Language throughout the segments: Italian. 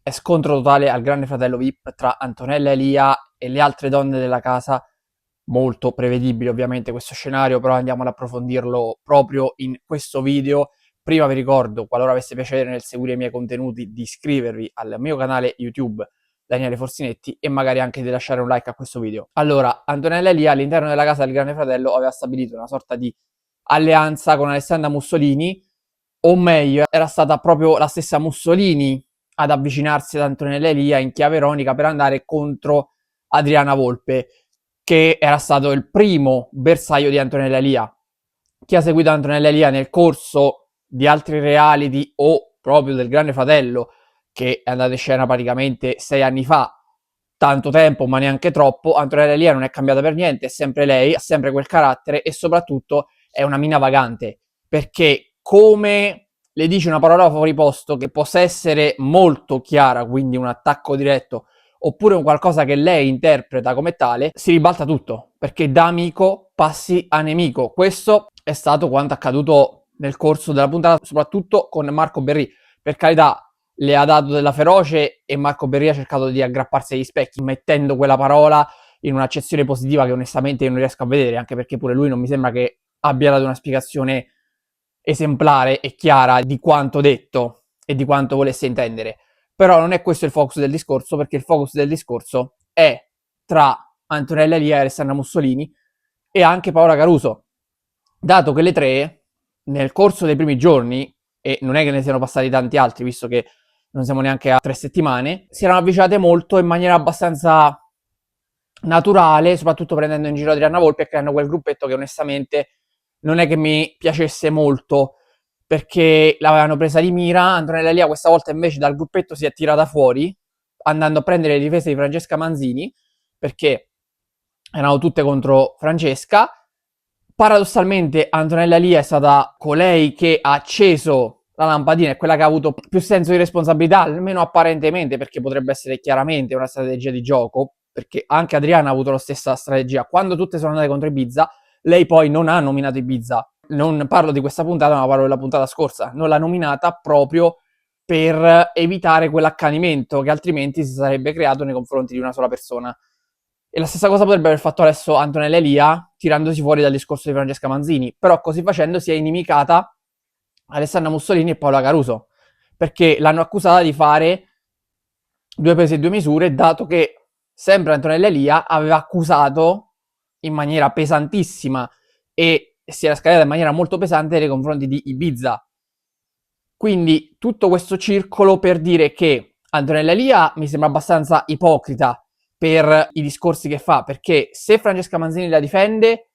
è scontro totale al Grande Fratello VIP tra Antonella Elia e le altre donne della casa. Molto prevedibile ovviamente questo scenario, però andiamo ad approfondirlo proprio in questo video. Prima vi ricordo, qualora avesse piacere nel seguire i miei contenuti, di iscrivervi al mio canale YouTube Daniele Forsinetti e magari anche di lasciare un like a questo video. Allora, Antonella Elia all'interno della casa del Grande Fratello aveva stabilito una sorta di alleanza con Alessandra Mussolini, o meglio, era stata proprio la stessa Mussolini ad avvicinarsi ad Antonella Elia in chiave ironica per andare contro Adriana Volpe, che era stato il primo bersaglio di Antonella Elia. Chi ha seguito Antonella Elia nel corso di altri reality o proprio del Grande Fratello, che è andato in scena praticamente 6 anni fa, tanto tempo ma neanche troppo, Antonella Elia non è cambiata per niente, è sempre lei, ha sempre quel carattere e soprattutto è una mina vagante, perché come le dice una parola fuori posto che possa essere molto chiara, quindi un attacco diretto, oppure un qualcosa che lei interpreta come tale, si ribalta tutto, perché da amico passi a nemico. Questo è stato quanto accaduto nel corso della puntata, soprattutto con Marco Berry. Per carità, le ha dato della feroce e Marco Berry ha cercato di aggrapparsi agli specchi, mettendo quella parola in un'accezione positiva che onestamente io non riesco a vedere, anche perché pure lui non mi sembra che abbia dato una spiegazione esemplare e chiara di quanto detto e di quanto volesse intendere. Però non è questo il focus del discorso, perché il focus del discorso è tra Antonella Elia e Alessandra Mussolini e anche Paola Caruso, dato che le tre nel corso dei primi giorni, e non è che ne siano passati tanti altri visto che non siamo neanche a 3 settimane, si erano avvicinate molto in maniera abbastanza naturale, soprattutto prendendo in giro Adriana Volpe e creando quel gruppetto che onestamente non è che mi piacesse molto, perché l'avevano presa di mira. Antonella Elia questa volta invece dal gruppetto si è tirata fuori, andando a prendere le difese di Francesca Manzini, perché erano tutte contro Francesca. Paradossalmente Antonella Elia è stata colei che ha acceso la lampadina, è quella che ha avuto più senso di responsabilità, almeno apparentemente, perché potrebbe essere chiaramente una strategia di gioco, perché anche Adriana ha avuto la stessa strategia. Quando tutte sono andate contro Ibiza, lei poi non ha nominato Ibiza. Non parlo di questa puntata, ma parlo della puntata scorsa. Non l'ha nominata proprio per evitare quell'accanimento che altrimenti si sarebbe creato nei confronti di una sola persona. E la stessa cosa potrebbe aver fatto adesso Antonella Elia, tirandosi fuori dal discorso di Francesca Manzini. Però così facendo si è inimicata Alessandra Mussolini e Paola Caruso, perché l'hanno accusata di fare due pesi e due misure, dato che sempre Antonella Elia aveva accusato in maniera pesantissima e si era scariata in maniera molto pesante nei confronti di Ibiza. Quindi tutto questo circolo per dire che Antonella Elia mi sembra abbastanza ipocrita per i discorsi che fa, perché se Francesca Manzini la difende,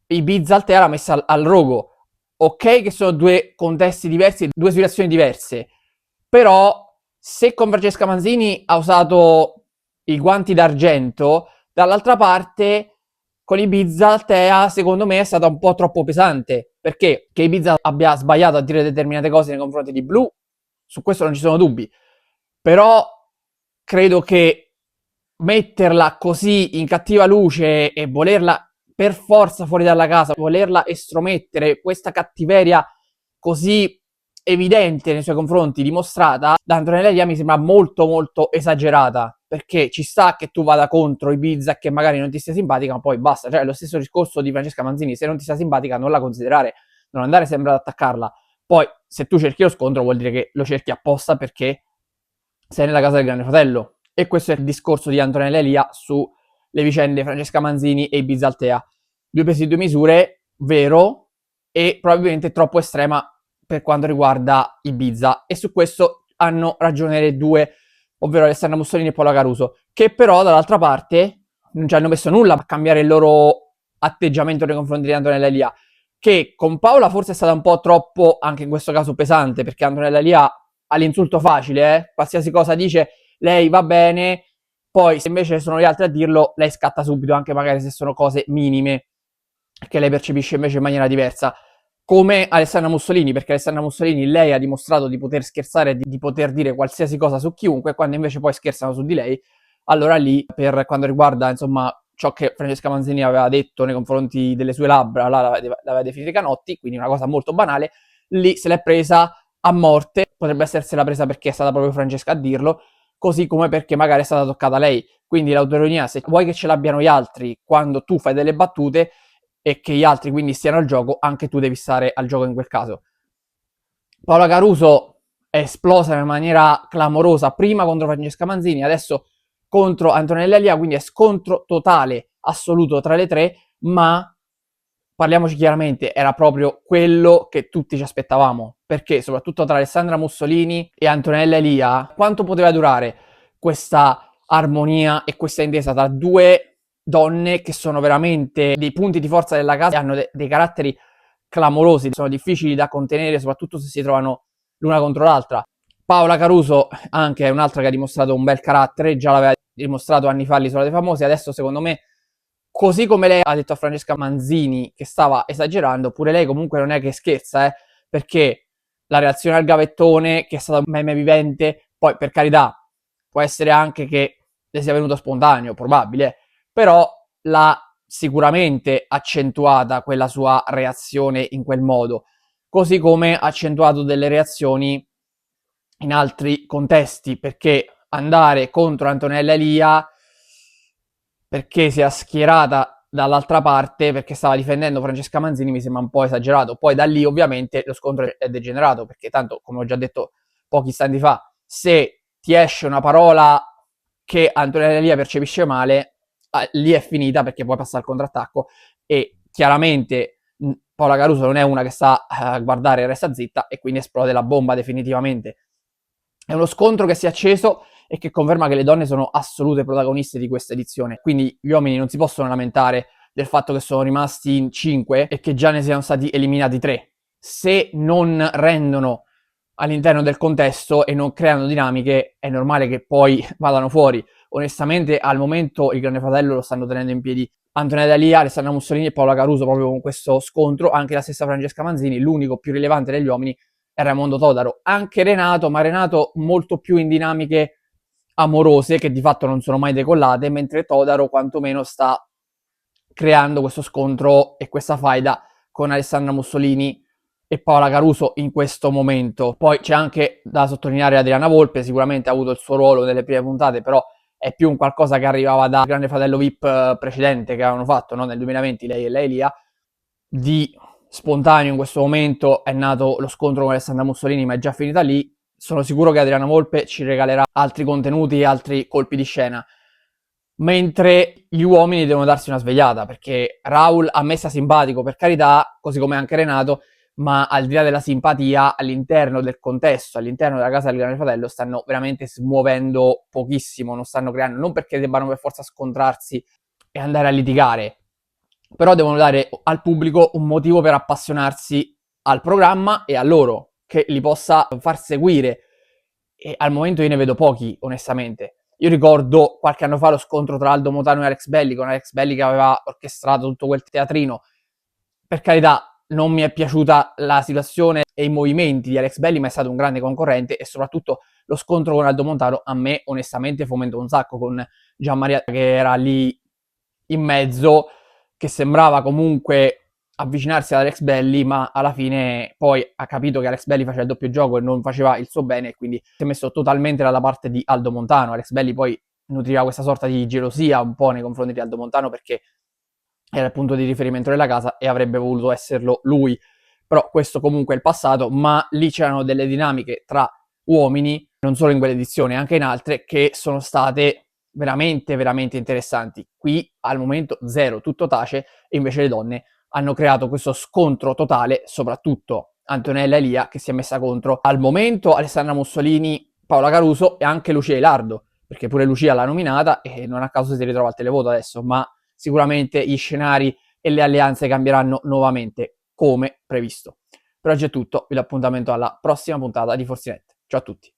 Ibiza Altea l'ha messa al rogo. Ok che sono due contesti diversi, due situazioni diverse, però se con Francesca Manzini ha usato i guanti d'argento, dall'altra parte con Ibiza Altea secondo me è stata un po' troppo pesante, perché che Ibiza abbia sbagliato a dire determinate cose nei confronti di Blu, su questo non ci sono dubbi, però credo che metterla così in cattiva luce e volerla per forza fuori dalla casa, volerla estromettere, questa cattiveria così evidente nei suoi confronti, dimostrata da Antonella Elia, mi sembra molto molto esagerata, perché ci sta che tu vada contro Ibiza e che magari non ti sia simpatica, ma poi basta. Cioè è lo stesso discorso di Francesca Manzini: se non ti sia simpatica non la considerare, non andare sempre ad attaccarla. Poi se tu cerchi lo scontro vuol dire che lo cerchi apposta perché sei nella casa del Grande Fratello. E questo è il discorso di Antonella Elia sulle vicende Francesca Manzini e Ibiza Altea. Due pesi e due misure, vero, e probabilmente troppo estrema per quanto riguarda Ibiza. E su questo hanno ragione le due, ovvero Alessandra Mussolini e Paola Caruso, che però dall'altra parte non ci hanno messo nulla a cambiare il loro atteggiamento nei confronti di Antonella Elia, che con Paola forse è stata un po' troppo, anche in questo caso pesante, perché Antonella Elia ha l'insulto facile, qualsiasi cosa dice lei va bene, poi se invece sono gli altri a dirlo lei scatta subito, anche magari se sono cose minime che lei percepisce invece in maniera diversa, come Alessandra Mussolini, perché Alessandra Mussolini lei ha dimostrato di poter scherzare, di poter dire qualsiasi cosa su chiunque, quando invece poi scherzano su di lei, allora lì per quanto riguarda insomma ciò che Francesca Manzini aveva detto nei confronti delle sue labbra, l'aveva definita Canotti, quindi una cosa molto banale, lì se l'è presa a morte potrebbe essersela presa perché è stata proprio Francesca a dirlo, così come perché magari è stata toccata lei. Quindi l'autoironia, se vuoi che ce l'abbiano gli altri quando tu fai delle battute e che gli altri quindi stiano al gioco, anche tu devi stare al gioco in quel caso. Paola Caruso è esplosa in maniera clamorosa, prima contro Francesca Manzini, adesso contro Antonella Elia, quindi è scontro totale, assoluto tra le tre, ma parliamoci chiaramente, era proprio quello che tutti ci aspettavamo, perché soprattutto tra Alessandra Mussolini e Antonella Elia, quanto poteva durare questa armonia e questa intesa tra due donne che sono veramente dei punti di forza della casa e hanno dei caratteri clamorosi, sono difficili da contenere, soprattutto se si trovano l'una contro l'altra. Paola Caruso anche è un'altra che ha dimostrato un bel carattere, già l'aveva dimostrato anni fa all'Isola dei Famosi, adesso secondo me, così come lei ha detto a Francesca Manzini che stava esagerando, pure lei comunque non è che scherza, perché la reazione al gavettone, che è stato un meme vivente, poi per carità, può essere anche che le sia venuto spontaneo, probabile, però l'ha sicuramente accentuata quella sua reazione in quel modo, così come ha accentuato delle reazioni in altri contesti, perché andare contro Antonella Elia, perché si è schierata dall'altra parte, perché stava difendendo Francesca Manzini, mi sembra un po' esagerato. Poi da lì ovviamente lo scontro è degenerato, perché tanto, come ho già detto pochi istanti fa, se ti esce una parola che Antonella Elia percepisce male, lì è finita perché poi passa al contrattacco e chiaramente Paola Caruso non è una che sta a guardare e resta zitta e quindi esplode la bomba definitivamente. È uno scontro che si è acceso e che conferma che le donne sono assolute protagoniste di questa edizione. Quindi gli uomini non si possono lamentare del fatto che sono rimasti in 5 e che già ne siano stati eliminati 3. Se non rendono all'interno del contesto e non creano dinamiche, è normale che poi vadano fuori. Onestamente, al momento il Grande Fratello lo stanno tenendo in piedi Antonella Lia, Alessandra Mussolini e Paola Caruso proprio con questo scontro, anche la stessa Francesca Manzini, l'unico più rilevante degli uomini è Raimondo Todaro. Anche Renato, ma Renato molto più in dinamiche amorose che di fatto non sono mai decollate, mentre Todaro quantomeno sta creando questo scontro e questa faida con Alessandra Mussolini e Paola Caruso in questo momento. Poi c'è anche da sottolineare Adriana Volpe, sicuramente ha avuto il suo ruolo nelle prime puntate, però è più un qualcosa che arrivava da Grande Fratello VIP precedente che avevano fatto, no? Nel 2020 lei e lei Elia. Di spontaneo in questo momento è nato lo scontro con Alessandra Mussolini, ma è già finita lì. Sono sicuro che Adriana Volpe ci regalerà altri contenuti e altri colpi di scena. Mentre gli uomini devono darsi una svegliata, perché Raul a me sta simpatico, per carità, così come anche Renato, ma al di là della simpatia, all'interno del contesto, all'interno della casa del Grande Fratello, stanno veramente smuovendo pochissimo, non stanno creando, non perché debbano per forza scontrarsi e andare a litigare, però devono dare al pubblico un motivo per appassionarsi al programma e a loro, che li possa far seguire. E al momento io ne vedo pochi, onestamente. Io ricordo qualche anno fa lo scontro tra Aldo Motano e Alex Belli, con Alex Belli che aveva orchestrato tutto quel teatrino. Per carità, non mi è piaciuta la situazione e i movimenti di Alex Belli, ma è stato un grande concorrente e soprattutto lo scontro con Aldo Montano a me onestamente fomentò un sacco, con Gianmaria che era lì in mezzo, che sembrava comunque avvicinarsi ad Alex Belli, ma alla fine poi ha capito che Alex Belli faceva il doppio gioco e non faceva il suo bene, e quindi si è messo totalmente dalla parte di Aldo Montano. Alex Belli poi nutriva questa sorta di gelosia un po' nei confronti di Aldo Montano perché era il punto di riferimento della casa e avrebbe voluto esserlo lui. Però questo comunque è il passato, ma lì c'erano delle dinamiche tra uomini, non solo in quell'edizione, anche in altre, che sono state veramente, veramente interessanti. Qui al momento zero, tutto tace, e invece le donne hanno creato questo scontro totale, soprattutto Antonella Elia che si è messa contro al momento Alessandra Mussolini, Paola Caruso e anche Lucia Ilardo, perché pure Lucia l'ha nominata e non a caso si ritrova al televoto adesso, ma sicuramente gli scenari e le alleanze cambieranno nuovamente come previsto. Per oggi è tutto, vi do appuntamento alla prossima puntata di Fortinet. Ciao a tutti.